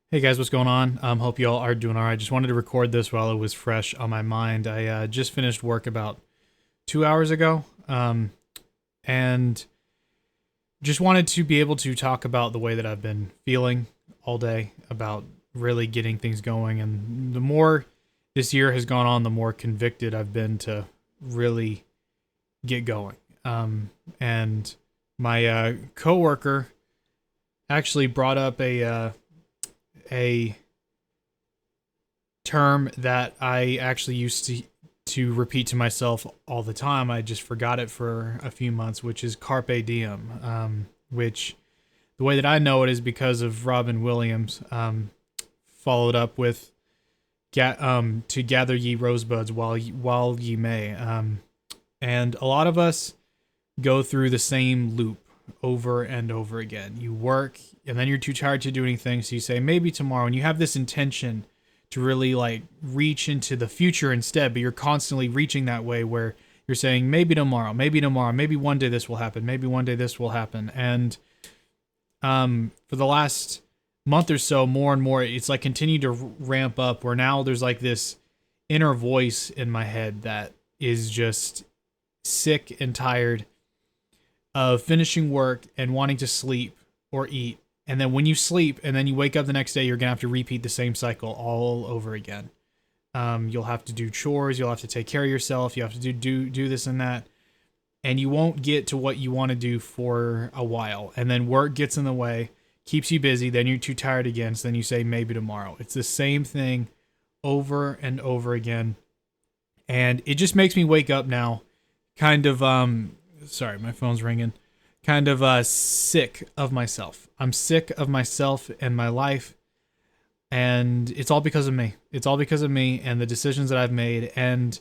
Hey guys, what's going on? Hope you all are doing all right. Just wanted to record this while it was fresh on my mind. I just finished work about 2 hours ago, and just wanted to be able to talk about the way that I've been feeling all day about really getting things going. And the more this year has gone on, the more convicted I've been to really get going. And my coworker actually brought up a term that I actually used to repeat to myself all the time. I just forgot it for a few months, which is carpe diem. Which the way that I know it is because of Robin Williams. Followed up with to gather ye rosebuds while ye may. And a lot of us go through the same loop over and over again. You work and then you're too tired to do anything, so you say maybe tomorrow, and you have this intention to really like reach into the future instead, but you're constantly reaching that way where you're saying maybe tomorrow, maybe one day this will happen, maybe one day this will happen. And for the last month or so, more and more it's like continued to ramp up where now there's like this inner voice in my head that is just sick and tired of finishing work and wanting to sleep or eat. And then when you sleep and then you wake up the next day, you're going to have to repeat the same cycle all over again. You'll have to do chores. You'll have to take care of yourself. You have to do this and that. And you won't get to what you want to do for a while. And then work gets in the way, keeps you busy. Then you're too tired again. So then you say maybe tomorrow. It's the same thing over and over again. And it just makes me wake up now kind of, sorry, my phone's ringing. Kind of sick of myself. I'm sick of myself and my life, and it's all because of me. It's all because of me and the decisions that I've made. And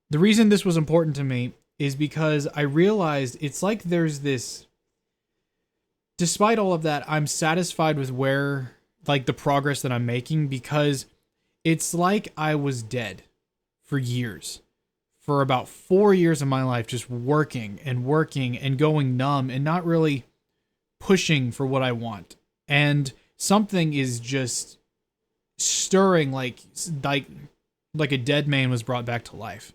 the reason this was important to me is because I realized it's like there's this, despite all of that, I'm satisfied with where, like, the progress that I'm making, because it's like I was dead for years. For about 4 years of my life, just working and going numb and not really pushing for what I want. And something is just stirring, like a dead man was brought back to life.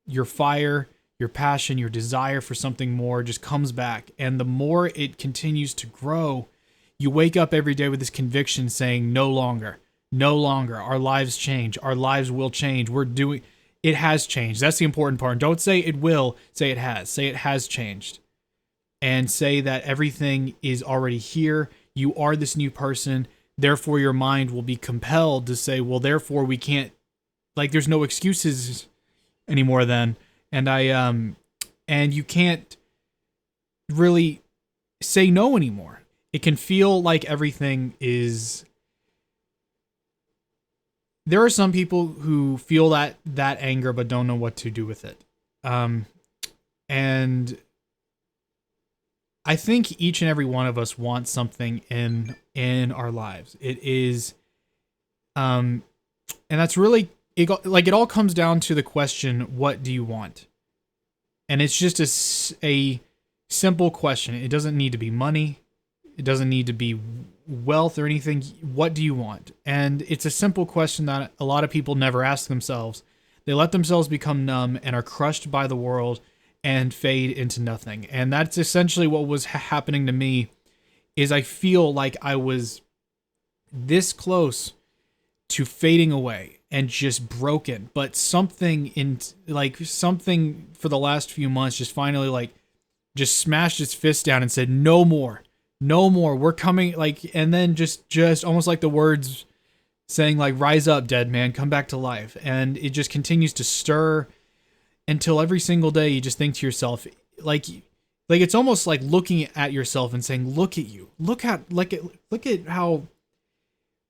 Your fire, your passion, your desire for something more just comes back. And the more it continues to grow, you wake up every day with this conviction saying, no longer, no longer. Our lives change. Our lives will change. It has changed. That's the important part. Don't say it will, say it has. Say it has changed. And say that everything is already here. You are this new person. Therefore, your mind will be compelled to say, well, therefore we can't, like, there's no excuses anymore then. And you can't really say no anymore. It can feel like everything is. There are some people who feel that anger but don't know what to do with it. And I think each and every one of us wants something in our lives. It is and that's really it all comes down to the question, what do you want? And it's just a simple question. It doesn't need to be money. It doesn't need to be wealth or anything. What do you want? And it's a simple question that a lot of people never ask themselves. They let themselves become numb and are crushed by the world and fade into nothing. And that's essentially what was happening to me. Is I feel like I was this close to fading away and just broken, but something for the last few months just finally just smashed its fist down and said no more. No more. We're coming, and then just almost like the words saying, like, rise up, dead man, come back to life. And it just continues to stir until every single day you just think to yourself, like it's almost like looking at yourself and saying, look at you. Look at how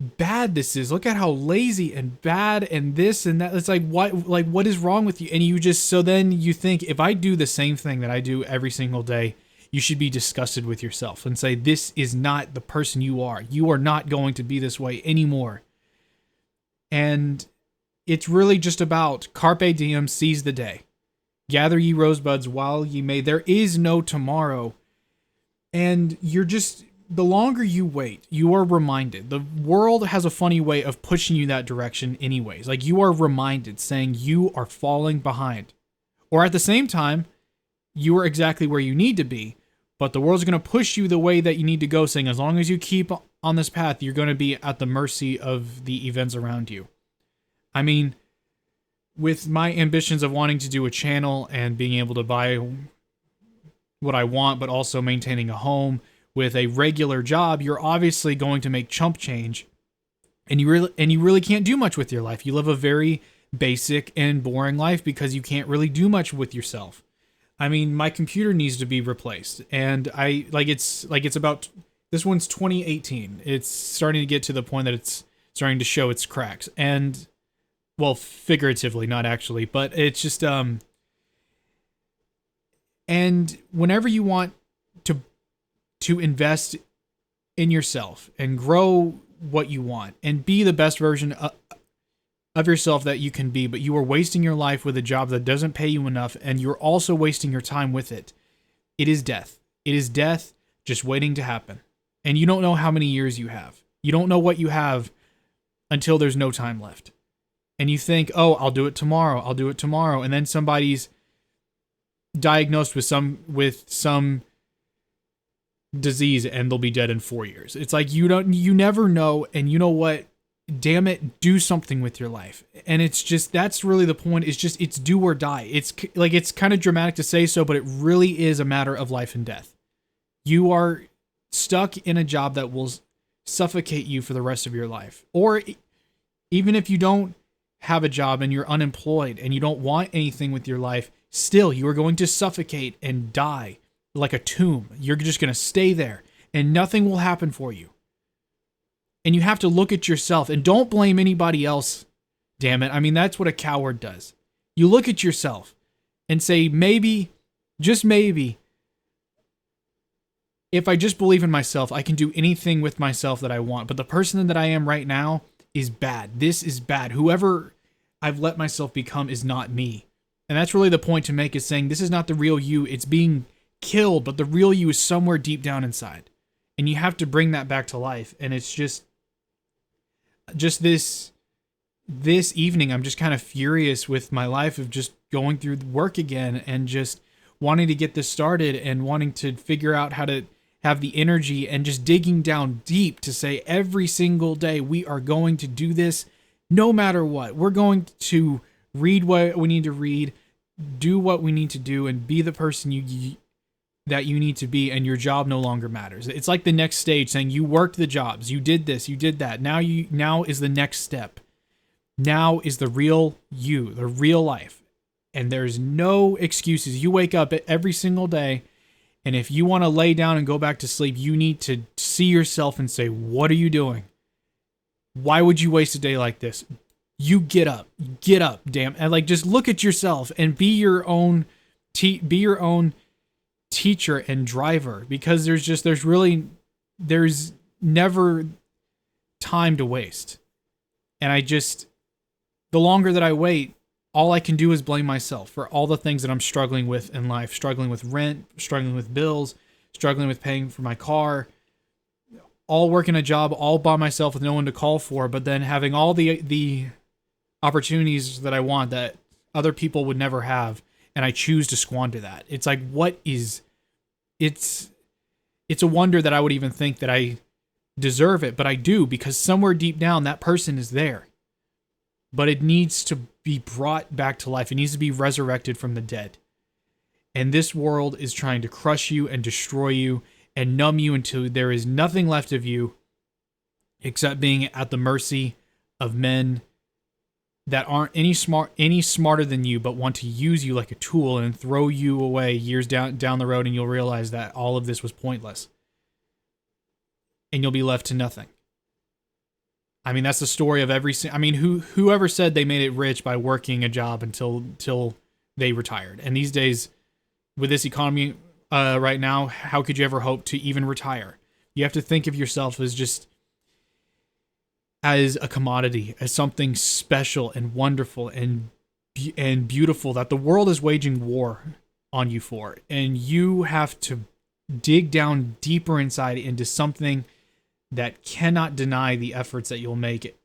bad this is. Look at how lazy and bad and this and that. It's like, what is wrong with you? And so then you think, if I do the same thing that I do every single day, you should be disgusted with yourself and say, this is not the person you are. You are not going to be this way anymore. And it's really just about carpe diem, seize the day. Gather ye rosebuds while ye may. There is no tomorrow. And you're just the longer you wait, you are reminded. The world has a funny way of pushing you that direction anyways. Like, you are reminded, saying you are falling behind. Or at the same time, you are exactly where you need to be, but the world's going to push you the way that you need to go, saying as long as you keep on this path, you're going to be at the mercy of the events around you. I mean, with my ambitions of wanting to do a channel and being able to buy what I want, but also maintaining a home with a regular job, you're obviously going to make chump change, and you really can't do much with your life. You live a very basic and boring life because you can't really do much with yourself. I mean, my computer needs to be replaced, and it's about, this one's 2018. It's starting to get to the point that it's starting to show its cracks, and, well, figuratively, not actually, but it's just and whenever you want to invest in yourself and grow what you want and be the best version of yourself that you can be, but you are wasting your life with a job that doesn't pay you enough, and you're also wasting your time with it. It is death. It is death just waiting to happen. And you don't know how many years you have. You don't know what you have until there's no time left. And you think, oh, I'll do it tomorrow. I'll do it tomorrow. And then somebody's diagnosed with some disease and they'll be dead in 4 years. It's like, you never know. And you know what? Damn it, do something with your life. And it's just, that's really the point. It's do or die. It's like, it's kind of dramatic to say so, but it really is a matter of life and death. You are stuck in a job that will suffocate you for the rest of your life. Or even if you don't have a job and you're unemployed and you don't want anything with your life, still you are going to suffocate and die like a tomb. You're just going to stay there and nothing will happen for you. And you have to look at yourself and don't blame anybody else. Damn it. I mean, that's what a coward does. You look at yourself and say, maybe, just maybe, if I just believe in myself, I can do anything with myself that I want. But the person that I am right now is bad. This is bad. Whoever I've let myself become is not me. And that's really the point to make, is saying this is not the real you. It's being killed, but the real you is somewhere deep down inside. And you have to bring that back to life. And it's just this evening, I'm just kind of furious with my life of just going through work again and just wanting to get this started and wanting to figure out how to have the energy and just digging down deep to say every single day, we are going to do this no matter what. We're going to read what we need to read, do what we need to do, and be the person that you need to be, and your job no longer matters. It's like the next stage, saying you worked the jobs, you did this, you did that. Now is the next step. Now is the real you, the real life. And there's no excuses. You wake up every single day, and if you want to lay down and go back to sleep, you need to see yourself and say, what are you doing? Why would you waste a day like this? You get up, damn. And like, just look at yourself and be your own teacher and driver, because there's never time to waste. And the longer that I wait, all I can do is blame myself for all the things that I'm struggling with in life, struggling with rent, struggling with bills, struggling with paying for my car, all working a job all by myself with no one to call for, but then having all the opportunities that I want that other people would never have, and I choose to squander that. It's like, it's a wonder that I would even think that I deserve it, but I do, because somewhere deep down that person is there. But it needs to be brought back to life. It needs to be resurrected from the dead. And this world is trying to crush you and destroy you and numb you until there is nothing left of you except being at the mercy of men that aren't any smarter than you, but want to use you like a tool and throw you away years down the road, and you'll realize that all of this was pointless. And you'll be left to nothing. I mean, that's the story of whoever said they made it rich by working a job until they retired. And these days, with this economy right now, how could you ever hope to even retire? You have to think of yourself as a commodity, as something special and wonderful and beautiful that the world is waging war on you for. And you have to dig down deeper inside into something that cannot deny the efforts that you'll make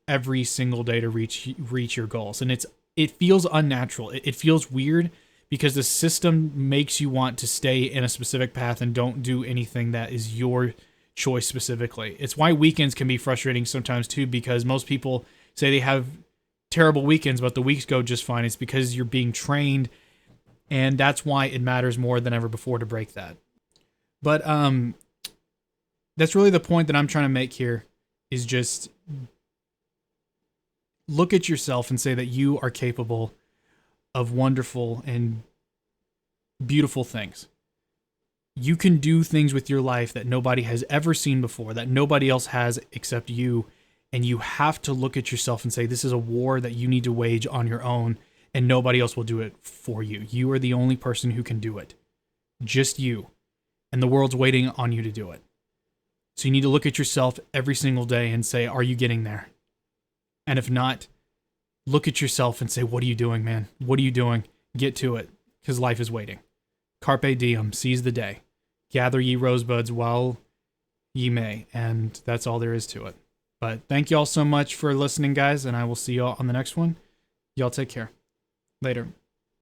every single day to reach your goals. And it feels unnatural. It feels weird because the system makes you want to stay in a specific path and don't do anything that is your choice specifically. It's why weekends can be frustrating sometimes too, because most people say they have terrible weekends, but the weeks go just fine. It's because you're being trained, and that's why it matters more than ever before to break that. But that's really the point that I'm trying to make here, is just look at yourself and say that you are capable of wonderful and beautiful things. You can do things with your life that nobody has ever seen before, that nobody else has except you. And you have to look at yourself and say, this is a war that you need to wage on your own, and nobody else will do it for you. You are the only person who can do it. Just you. And the world's waiting on you to do it. So you need to look at yourself every single day and say, are you getting there? And if not, look at yourself and say, what are you doing, man? What are you doing? Get to it, because life is waiting. Carpe diem, seize the day. Gather ye rosebuds while ye may. And that's all there is to it. But thank you all so much for listening, guys, and I will see y'all on the next one. Y'all take care. Later.